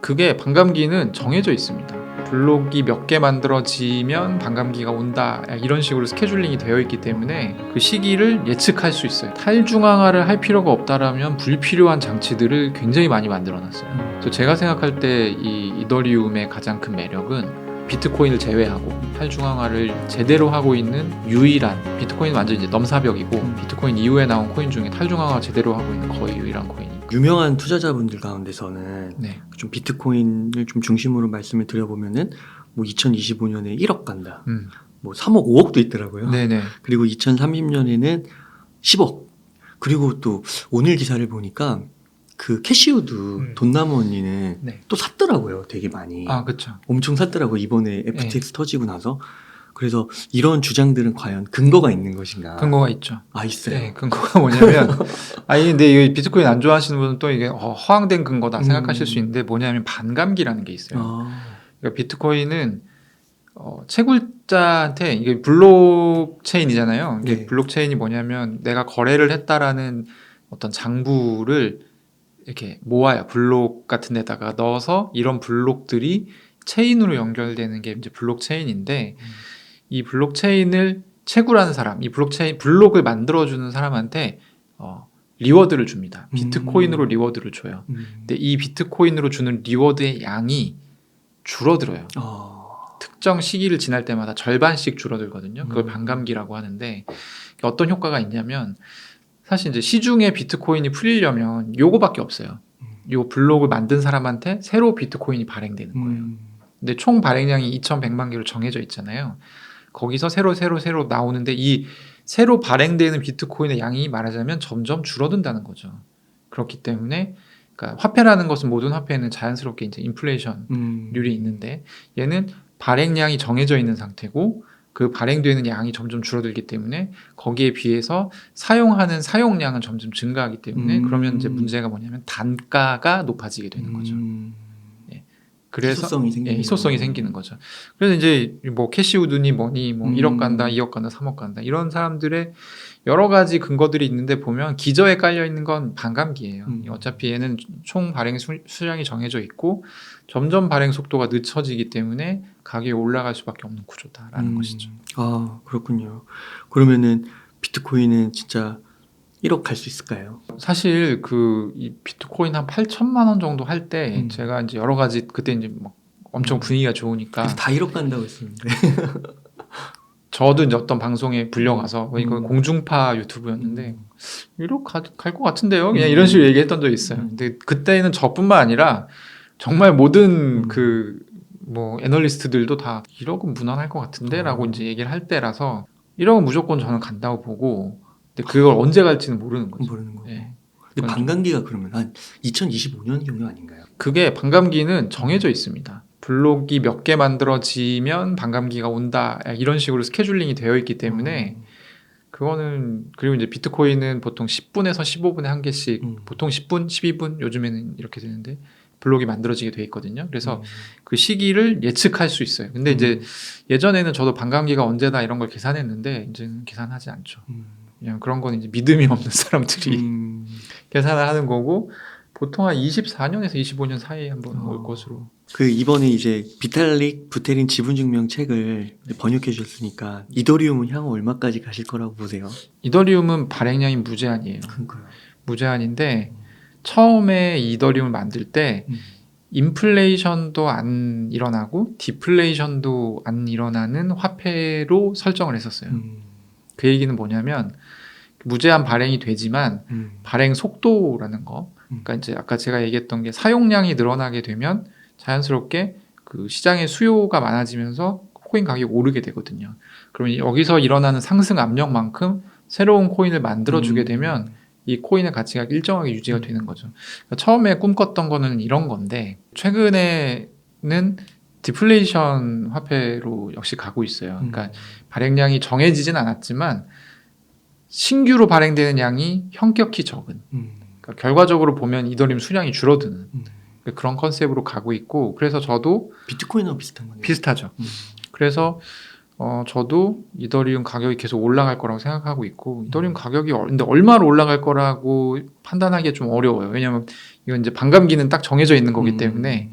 그게 반감기는 정해져 있습니다. 블록이 몇 개 만들어지면 반감기가 온다, 이런 식으로 스케줄링이 되어 있기 때문에 그 시기를 예측할 수 있어요. 탈중앙화를 할 필요가 없다라면 불필요한 장치들을 굉장히 많이 만들어놨어요. 그래서 제가 생각할 때 이 이더리움의 가장 큰 매력은 비트코인을 제외하고 탈중앙화를 제대로 하고 있는 유일한, 비트코인 완전 이제 넘사벽이고 비트코인 이후에 나온 코인 중에 탈중앙화 제대로 하고 있는 거의 유일한 코인이. 유명한 투자자분들 가운데서는 네. 좀 비트코인을 좀 중심으로 말씀을 드려보면은 뭐 2025년에 1억 간다, 뭐 3억 5억도 있더라고요. 네네. 그리고 2030년에는 10억. 그리고 또 오늘 기사를 보니까 그 캐시우드 돈나무 언니는 네. 또 샀더라고요. 되게 많이. 아, 그렇죠. 엄청 샀더라고요. 이번에 FTX 터지고 나서. 그래서 이런 주장들은 과연 근거가 있는 것인가? 근거가 있죠. 아, 있어요. 네, 근거가 뭐냐면 아니 근데 이 비트코인 안 좋아하시는 분은 또 이게 허황된 근거다 생각하실 수 있는데, 뭐냐면 반감기라는 게 있어요. 그러니까 비트코인은 채굴자한테, 이게 블록체인이잖아요. 이게 네. 블록체인이 뭐냐면 내가 거래를 했다라는 어떤 장부를 이렇게 모아요. 블록 같은 데다가 넣어서 이런 블록들이 체인으로 연결되는 게 이제 블록체인인데, 이 블록체인을 채굴하는 사람, 이 블록을 만들어주는 사람한테 리워드를 줍니다. 비트코인으로 리워드를 줘요. 근데 이 비트코인으로 주는 리워드의 양이 줄어들어요. 특정 시기를 지날 때마다 절반씩 줄어들거든요. 그걸 반감기라고 하는데, 어떤 효과가 있냐면, 사실 이제 시중에 비트코인이 풀리려면 요거밖에 없어요. 요 블록을 만든 사람한테 새로 비트코인이 발행되는 거예요. 근데 총 발행량이 2100만 개로 정해져 있잖아요. 거기서 새로 나오는데, 이 새로 발행되는 비트코인의 양이 말하자면 점점 줄어든다는 거죠. 그렇기 때문에, 그러니까 화폐라는 것은, 모든 화폐는 자연스럽게 이제 인플레이션률이 있는데, 얘는 발행량이 정해져 있는 상태고 그 발행되는 양이 점점 줄어들기 때문에 거기에 비해서 사용하는 사용량은 점점 증가하기 때문에, 그러면 이제 문제가 뭐냐면 단가가 높아지게 되는 거죠. 그래서 희소성이 생기는 거죠. 그래서 이제 뭐 캐시우드니 뭐니 뭐 1억 간다, 2억 간다, 3억 간다, 이런 사람들의 여러 가지 근거들이 있는데, 보면 기저에 깔려 있는 건 반감기예요. 어차피 얘는 총 발행 수량이 정해져 있고 점점 발행 속도가 늦춰지기 때문에 가격이 올라갈 수밖에 없는 구조다라는 것이죠. 아, 그렇군요. 그러면은 비트코인은 진짜 1억 갈 수 있을까요? 사실 이 비트코인 한 8천만 원 정도 할 때 제가 이제 여러 가지, 그때 이제 막 엄청 분위기가 좋으니까 그래서 다 1억 간다고 했었는데. 저도 이제 어떤 방송에 불려가서, 이거 공중파 유튜브였는데 1억 갈 것 같은데요, 그냥 이런 식으로 얘기했던 적이 있어요. 근데 그때는 저뿐만 아니라 정말 모든 뭐 애널리스트들도 다 1억은 무난할 것 같은데 라고 이제 얘기를 할 때라서 1억은 무조건 저는 간다고 보고, 근데 그걸 언제 갈지는 모르는 거죠. 모르는 거고. 네. 근데 반감기가 그러면 한 2025년경도 아닌가요? 그게 반감기는 정해져 있습니다. 블록이 몇 개 만들어지면 반감기가 온다, 이런 식으로 스케줄링이 되어 있기 때문에 그거는. 그리고 이제 비트코인은 보통 10분에서 15분에 한 개씩, 보통 10분, 12분, 요즘에는 이렇게 되는데 블록이 만들어지게 돼 있거든요. 그래서 그 시기를 예측할 수 있어요. 근데 이제 예전에는 저도 반감기가 언제다 이런 걸 계산했는데 이제는 계산하지 않죠. 그냥 그런 건 이제 믿음이 없는 사람들이 계산을 하는 거고, 보통 한 24년에서 25년 사이에 한번 올 것으로. 그 이번에 이제 비탈릭 부테린 지분증명 책을 번역해 주셨으니까 이더리움은 향후 얼마까지 가실 거라고 보세요? 이더리움은 발행량이 무제한이에요. 그러니까요. 무제한인데, 처음에 이더리움을 만들 때 인플레이션도 안 일어나고 디플레이션도 안 일어나는 화폐로 설정을 했었어요. 그 얘기는 뭐냐면, 무제한 발행이 되지만 발행 속도라는 거, 그러니까 이제 아까 제가 얘기했던 게, 사용량이 늘어나게 되면 자연스럽게 그 시장의 수요가 많아지면서 코인 가격이 오르게 되거든요. 그러면 여기서 일어나는 상승 압력만큼 새로운 코인을 만들어주게 되면 이 코인의 가치가 일정하게 유지가 되는 거죠. 그러니까 처음에 꿈꿨던 거는 이런 건데, 최근에는 디플레이션 화폐로 역시 가고 있어요. 그러니까 발행량이 정해지진 않았지만 신규로 발행되는 양이 현격히 적은, 그러니까 결과적으로 보면 이더리움 수량이 줄어드는 그런 컨셉으로 가고 있고, 그래서 저도 비트코인하고 비슷한 거네요. 비슷하죠. 그래서 저도 이더리움 가격이 계속 올라갈 거라고 생각하고 있고 이더리움 가격이 근데 얼마로 올라갈 거라고 판단하기 좀 어려워요. 왜냐하면 이건 이제 반감기는 딱 정해져 있는 거기 때문에.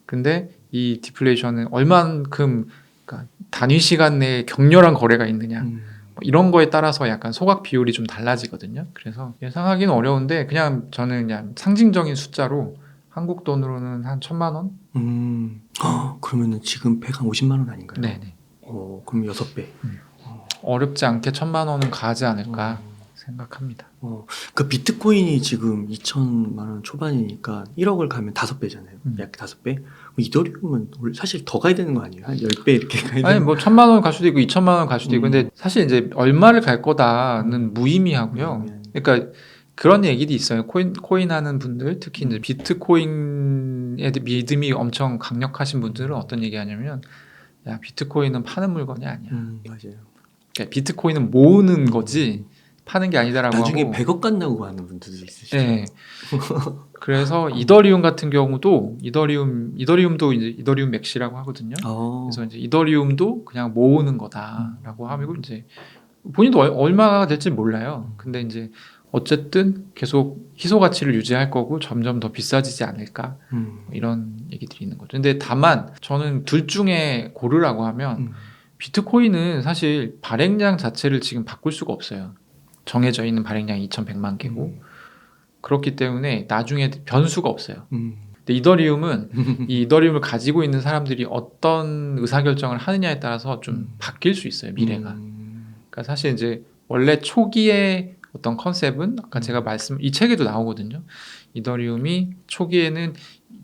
근데 이 디플레이션은 얼만큼 그러니까 단위 시간 내에 격렬한 거래가 있느냐 뭐 이런 거에 따라서 약간 소각 비율이 좀 달라지거든요. 그래서 예상하기는 어려운데 그냥 저는 그냥 상징적인 숫자로 한국 돈으로는 한 1,000만 원? 그러면은 지금 150만 원 아닌가요? 네네. 그럼 6배. 어렵지 않게 1,000만 원은 가지 않을까 생각합니다. 그 비트코인이 지금 2천만 원 초반이니까 1억을 가면 5배잖아요. 약 5배. 이더리움은 사실 더 가야 되는 거 아니에요? 한 10배 이렇게 가야 되는 아니 뭐 1,000만 원 갈 수도 있고 2,000만 원 갈 수도 있고 근데 사실 이제 얼마를 갈 거다는 무의미하고요. 그러니까 그런 얘기도 있어요. 코인 하는 분들 특히 이제 비트코인에 믿음이 엄청 강력하신 분들은 어떤 얘기 하냐면 야 비트코인은 파는 물건이 아니야. 맞아요. 그러니까 비트코인은 모으는 거지 파는 게 아니다라고 나중에 하고 100억 간다고 하는 분들도 있으시죠. 네. 그래서 이더리움 같은 경우도 이더리움도 이제 이더리움 맥시라고 하거든요. 그래서 이제 이더리움도 그냥 모으는 거다라고 하고 이제 본인도 얼마가 될지 몰라요. 근데 이제 어쨌든 계속 희소 가치를 유지할 거고 점점 더 비싸지지 않을까 이런 얘기들이 있는 거죠. 근데 다만 저는 둘 중에 고르라고 하면 비트코인은 사실 발행량 자체를 지금 바꿀 수가 없어요. 정해져 있는 발행량이 2,100만 개고 그렇기 때문에 나중에 변수가 없어요. 근데 이더리움은 이 이더리움을 가지고 있는 사람들이 어떤 의사결정을 하느냐에 따라서 좀 바뀔 수 있어요. 미래가. 그러니까 사실 이제 원래 초기에 어떤 컨셉은 아까 제가 이 책에도 나오거든요. 이더리움이 초기에는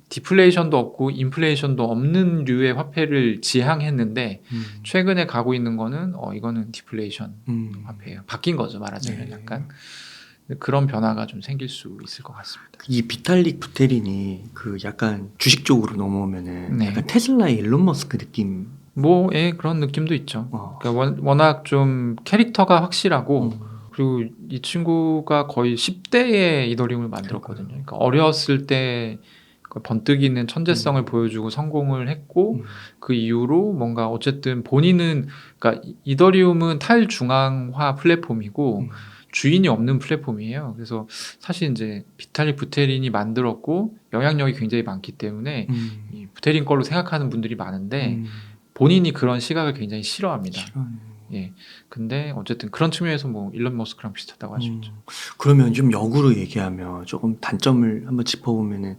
디플레이션도 없고 인플레이션도 없는 류의 화폐를 지향했는데 최근에 가고 있는 거는 이거는 디플레이션 화폐예요. 바뀐 거죠 말하자면 약간 그런 변화가 좀 생길 수 있을 것 같습니다. 이 비탈릭 부테린이 그 약간 주식 쪽으로 넘어오면은 네. 약간 테슬라의 일론 머스크 느낌. 그런 느낌도 있죠. 그러니까 워낙 좀 캐릭터가 확실하고 그리고 이 친구가 거의 10대에 이더리움을 만들었거든요. 그러니까 어렸을 때 번뜩이는 천재성을 보여주고 성공을 했고 그 이후로 뭔가 어쨌든 본인은 그러니까 이더리움은 탈중앙화 플랫폼이고 주인이 없는 플랫폼이에요. 그래서 사실 이제 비탈릭 부테린이 만들었고 영향력이 굉장히 많기 때문에 이 부테린 걸로 생각하는 분들이 많은데 본인이 그런 시각을 굉장히 싫어합니다. 예. 근데 어쨌든 그런 측면에서 뭐 일론 머스크랑 비슷하다고 할 수 있죠. 그러면 좀 역으로 얘기하면 조금 단점을 한번 짚어보면은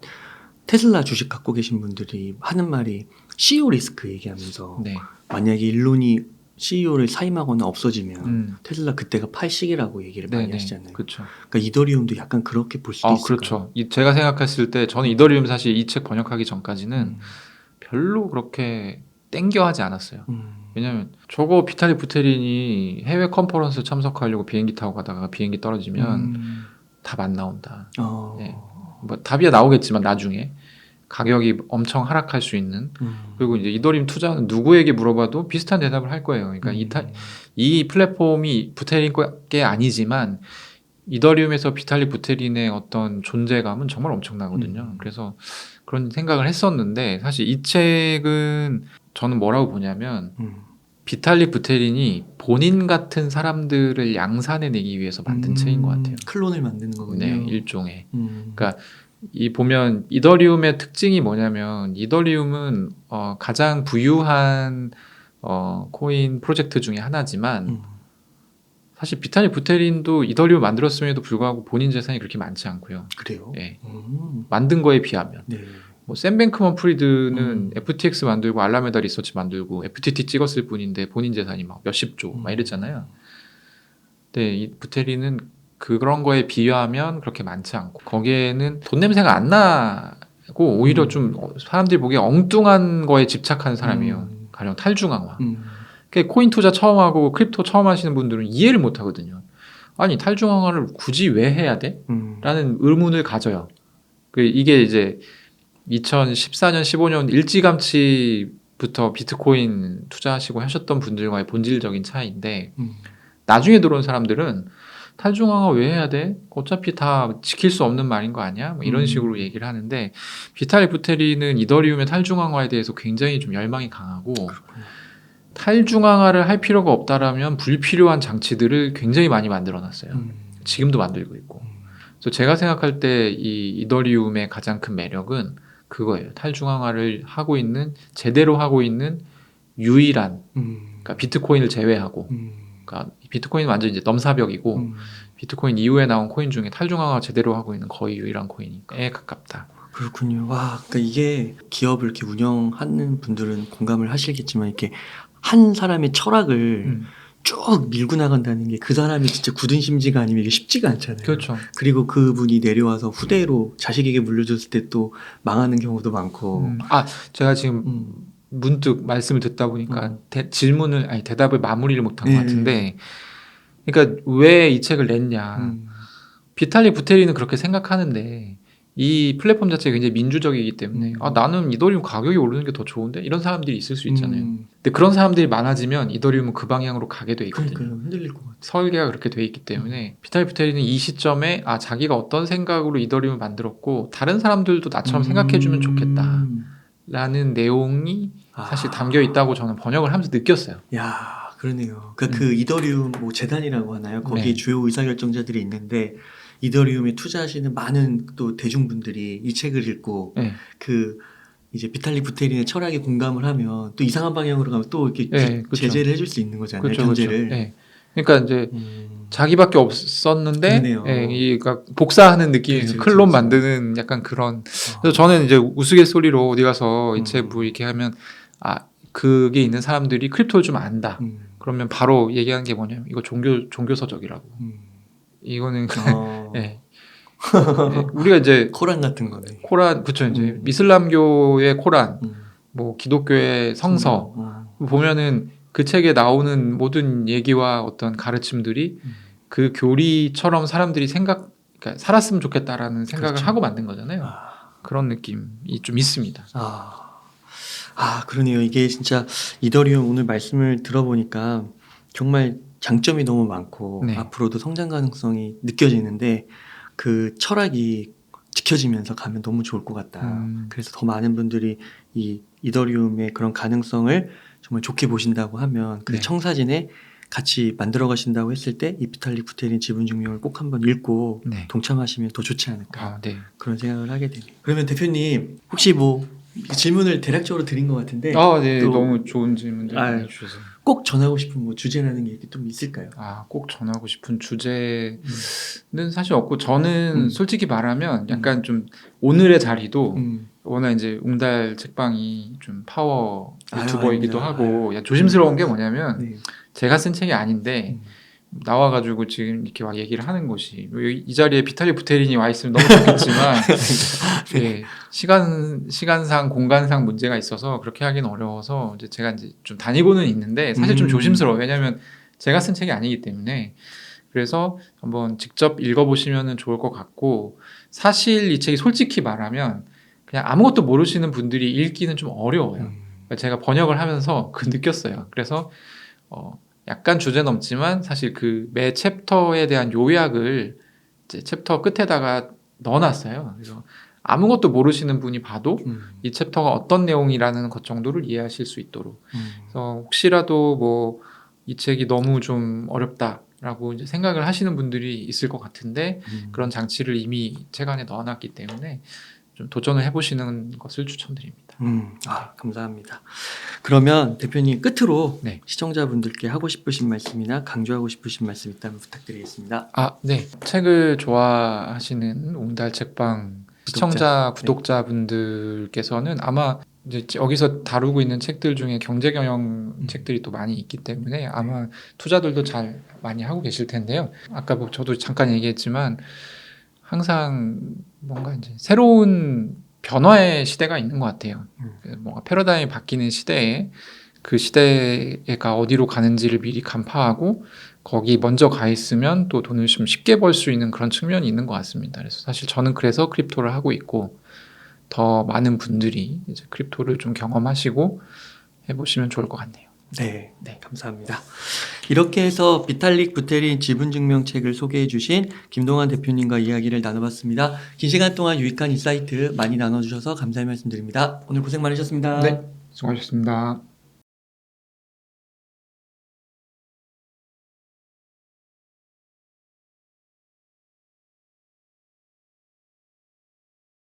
테슬라 주식 갖고 계신 분들이 하는 말이 CEO 리스크 얘기하면서 네. 만약에 일론이 CEO를 사임하거나 없어지면 테슬라 그때가 팔 시기라고 얘기를 많이 하시잖아요. 그렇죠. 그러니까 이더리움도 약간 그렇게 볼 수도 있을까요? 그렇죠. 제가 생각했을 때 저는 이더리움 사실 이 책 번역하기 전까지는 별로 그렇게 땡겨 하지 않았어요. 왜냐면 저거 비탈릭 부테린이 해외 컨퍼런스 참석하려고 비행기 타고 가다가 비행기 떨어지면 답 안 나온다. 네. 뭐 답이 나오겠지만 나중에 가격이 엄청 하락할 수 있는 그리고 이제 이더리움 투자는 누구에게 물어봐도 비슷한 대답을 할 거예요. 그러니까 이 플랫폼이 부테린 게 아니지만 이더리움에서 비탈릭 부테린의 어떤 존재감은 정말 엄청나거든요. 그래서 그런 생각을 했었는데 사실 이 책은 저는 뭐라고 보냐면 비탈릭 부테린이 본인 같은 사람들을 양산해내기 위해서 만든 책인 것 같아요. 클론을 만드는 거군요. 네, 일종의. 그러니까 보면 이더리움의 특징이 뭐냐면 이더리움은 가장 부유한 코인 프로젝트 중에 하나지만 사실 비탈릭 부테린도 이더리움 만들었음에도 불구하고 본인 재산이 그렇게 많지 않고요. 그래요? 네. 만든 거에 비하면. 네. 뭐 샘 뱅크먼 프리드는 FTX 만들고 알라메다 리서치 만들고 FTT 찍었을 뿐인데 본인 재산이 막 몇십 조 막 이랬잖아요. 근데 이 부테린은 그런 거에 비하면 그렇게 많지 않고 거기에는 돈 냄새가 안 나고 오히려 좀 사람들이 보기에 엉뚱한 거에 집착하는 사람이에요. 가령 탈중앙화. 코인 투자 처음 하고 크립토 처음 하시는 분들은 이해를 못 하거든요. 아니 탈중앙화를 굳이 왜 해야 돼? 라는 의문을 가져요. 이게 이제 2014년 15년 일찌감치부터 비트코인 투자하시고 하셨던 분들과의 본질적인 차이인데 나중에 들어온 사람들은 탈중앙화 왜 해야 돼? 어차피 다 지킬 수 없는 말인 거 아니야? 뭐 이런 식으로 얘기를 하는데 비탈릭 부테린은 이더리움의 탈중앙화에 대해서 굉장히 좀 열망이 강하고 탈중앙화를 할 필요가 없다라면 불필요한 장치들을 굉장히 많이 만들어놨어요. 지금도 만들고 있고. 그래서 제가 생각할 때 이 이더리움의 가장 큰 매력은 그거예요. 탈중앙화를 하고 있는, 제대로 하고 있는 유일한, 그러니까 비트코인을 제외하고, 그러니까 비트코인은 완전 이제 넘사벽이고, 비트코인 이후에 나온 코인 중에 탈중앙화 제대로 하고 있는 거의 유일한 코인에 가깝다. 그렇군요. 와, 그러니까 이게 기업을 이렇게 운영하는 분들은 공감을 하시겠지만 이렇게 한 사람의 철학을 쭉 밀고 나간다는 게 그 사람이 진짜 굳은 심지가 아니면 이게 쉽지가 않잖아요. 그렇죠. 그리고 그분이 내려와서 후대로 자식에게 물려줬을 때 또 망하는 경우도 많고. 제가 지금 문득 말씀을 듣다 보니까 대답을 마무리를 못한 것 같은데, 그러니까 왜 이 책을 냈냐. 비탈릭 부테린은 그렇게 생각하는데 이 플랫폼 자체가 굉장히 민주적이기 때문에 나는 이더리움 가격이 오르는 게 더 좋은데 이런 사람들이 있을 수 있잖아요. 근데 그런 사람들이 많아지면 이더리움은 그 방향으로 가게 돼 있거든요. 그러니까요. 흔들릴 것 같아요. 설계가 그렇게 돼 있기 때문에 비탈릭 부테린은 이 시점에 자기가 어떤 생각으로 이더리움을 만들었고 다른 사람들도 나처럼 생각해주면 좋겠다 라는 내용이 사실 담겨 있다고 저는 번역을 하면서 느꼈어요. 야, 그러네요. 그러니까 그 이더리움 뭐 재단이라고 하나요? 거기에 네. 주요 의사결정자들이 있는데 이더리움에 투자하시는 많은 또 대중분들이 이 책을 읽고 네. 그 이제 비탈릭 부테린의 철학에 공감을 하면 또 이상한 방향으로 가면 또 이렇게 그쵸. 제재를 해줄 수 있는 거잖아요. 그렇죠, 견제를. 그렇죠. 그러니까 이제 자기밖에 없었는데 그러네요. 그러니까 복사하는 느낌이에요. 그렇죠, 클론 그렇죠. 만드는 약간 그런. 그래서 저는 이제 우스갯소리로 어디 가서 이 책 뭐 이렇게 하면 그게 있는 사람들이 크립토를 좀 안다. 그러면 바로 얘기하는 게 뭐냐면 이거 종교서적이라고. 이거는 우리가 이제 코란 같은 거네. 코란, 그쵸, 이제 이슬람교의 코란, 뭐 기독교의 성서 보면은 그 책에 나오는 모든 얘기와 어떤 가르침들이 그 교리처럼 사람들이 그러니까 살았으면 좋겠다라는 생각을 그렇죠. 하고 만든 거잖아요. 그런 느낌이 좀 있습니다. 그러네요. 이게 진짜 이더리움 오늘 말씀을 들어보니까 정말 장점이 너무 많고 앞으로도 성장 가능성이 느껴지는데 그 철학이 지켜지면서 가면 너무 좋을 것 같다. 그래서 더 많은 분들이 이 이더리움의 그런 가능성을 정말 좋게 보신다고 하면 그 청사진에 같이 만들어 가신다고 했을 때 이 비탈릭 부테린 지분증명을 꼭 한번 읽고 동참하시면 더 좋지 않을까 그런 생각을 하게 되네요. 그러면 대표님 혹시 뭐 질문을 대략적으로 드린 것 같은데 너무 좋은 질문들 많이 주셔서 꼭 전하고 싶은 뭐 주제라는 게 좀 있을까요? 꼭 전하고 싶은 주제는 사실 없고 저는 솔직히 말하면 약간 좀 오늘의 자리도 워낙 이제 웅달 책방이 좀 파워 유튜버이기도 하고 조심스러운 게 뭐냐면 제가 쓴 책이 아닌데 나와가지고 지금 이렇게 막 얘기를 하는 곳이 이 자리에 비탈릭 부테린이 와 있으면 너무 좋겠지만 시간상 공간상 문제가 있어서 그렇게 하기는 어려워서 이제 제가 이제 좀 다니고는 있는데 사실 좀 조심스러워요. 왜냐하면 제가 쓴 책이 아니기 때문에. 그래서 한번 직접 읽어보시면 좋을 것 같고 사실 이 책이 솔직히 말하면 그냥 아무것도 모르시는 분들이 읽기는 좀 어려워요. 제가 번역을 하면서 느꼈어요. 그래서 약간 주제 넘지만 사실 그 매 챕터에 대한 요약을 이제 챕터 끝에다가 넣어놨어요. 그래서 아무것도 모르시는 분이 봐도 이 챕터가 어떤 내용이라는 것 정도를 이해하실 수 있도록. 그래서 혹시라도 뭐 이 책이 너무 좀 어렵다라고 이제 생각을 하시는 분들이 있을 것 같은데 그런 장치를 이미 책 안에 넣어놨기 때문에 좀 도전을 해보시는 것을 추천드립니다. 감사합니다. 그러면 대표님 끝으로 시청자분들께 하고 싶으신 말씀이나 강조하고 싶으신 말씀 있다면 부탁드리겠습니다. 책을 좋아하시는 웅달 책방 시청자 구독자분들께서는 아마 이제 여기서 다루고 있는 책들 중에 경제 경영 책들이 또 많이 있기 때문에 아마 투자들도 잘 많이 하고 계실 텐데요. 아까 뭐 저도 잠깐 얘기했지만 항상 뭔가 이제 새로운 변화의 시대가 있는 것 같아요. 뭔가 패러다임이 바뀌는 시대에 그 시대가 어디로 가는지를 미리 간파하고 거기 먼저 가 있으면 또 돈을 좀 쉽게 벌 수 있는 그런 측면이 있는 것 같습니다. 그래서 사실 저는 그래서 크립토를 하고 있고 더 많은 분들이 이제 크립토를 좀 경험하시고 해보시면 좋을 것 같네요. 네, 감사합니다. 이렇게 해서 비탈릭 부테린 지분증명책을 소개해 주신 김동환 대표님과 이야기를 나눠봤습니다. 긴 시간 동안 유익한 인사이트 많이 나눠주셔서 감사의 말씀드립니다. 오늘 고생 많으셨습니다. 네, 수고하셨습니다.